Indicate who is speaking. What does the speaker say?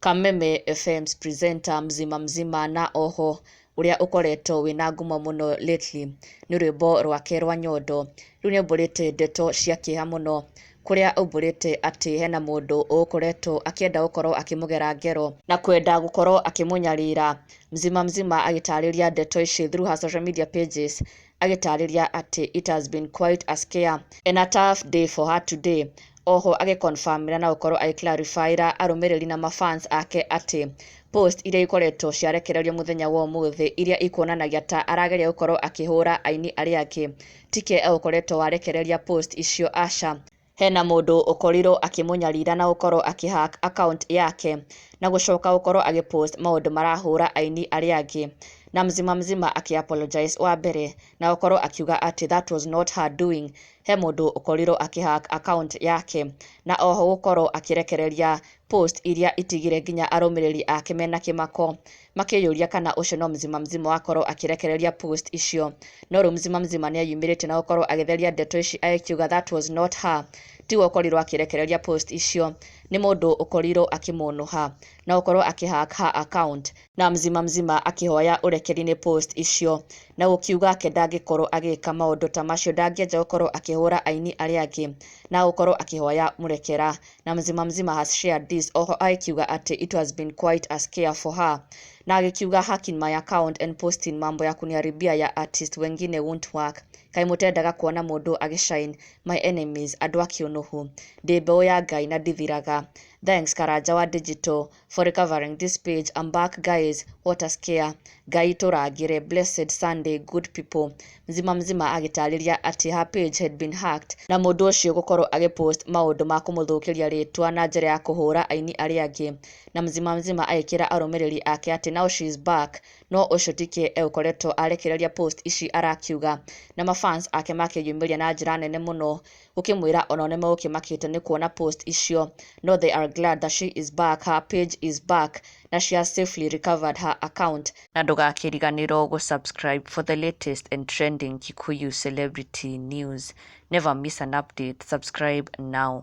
Speaker 1: Kameme FM's presenter Mzima na oho uria ukoretwo wina ngumo muno lately ni rwimbo rwake rwa nyondo riu ni mbũrĩte ndeto cia Kîeha muno kuria umbũrĩte ati hena mundu ukoretwo akienda gukorwo akimugera ngero na kwenda gukorwo akimunyarira. Mzima agitariria ndeto ici through her social media pages, agitariria ati it has been quite a scare and a tough day for her today. Oho agiconfirmira na gukorwo agiclarifyra arumiriri na mafans ake ati post iria ikoretwo ciarekererio muthenya wa umuthi iria ikuonanagia ta arageria gukorwo akihura aini aria angi tike ukoretwo warekereria post icio aca. Hena mundu ukorirwo akimunyarira na gukorwo akihack account yake na gucoka gukorwo agipost maundu marahura aini aria angi, na Mzima akiapologize wa mbere na gukorwo akiuga ati that was not her doing. He mundu ukorirwo akihack account yake na oho gukorwo akirekereria post iria itigire nginya arumiriri ake mena kimako makiyuria kana ucio no Mzima wakorwo akirekereria post icio. No ru Mzima ni ayumirite na gukorwo agitheria ndeto ici akiuga that was not her, tiwe ukorirwo akirekereria post icio, ni mundu ukorirwo akimunuha na gukorwo akihack her account, na Mzima akihoya urekeri-ini post icio na gukiuga ke ndangikorwo agika maundu ta macio, ndangienja gukorwo akihura aini aria angi na gukorwo akihoya murekera. Na Mzima has shared this, oho akiuga ati it has been quite a scare for her, na agikiuga hacking my account and posting mambo ya kuniharibia ya artist wengine won't work. Kai mutendaga kuona mundu agishine, my enemies andu akiunuhu, ndi mbeu ya Ngai na ndithiraga. Thanks Karanja wa Digital for recovering this page. I'm back guys, what a scare. Ngai turagire, blessed Sunday good people. Mzima agitariria ati her page had been hacked na mundu ucio gukorwo agipost maundu ma kumuthukiria ritwa na njira ya kuhura aini aria angi, na Mzima agikira arumiriri ake ati now she is back. No ucio tike ukoretwo arekereria post ici arakiuga, na mafans ake makiyumiria na njira nene muno gukimwira ona nimo gukimakite ni kuona post icio. No they are glad that she is back, her page is back na she has safely recovered her account. Na ndugakiriganirwo gusubscribe for the latest and trending Kikuyu celebrity news. Never miss an update. Subscribe now.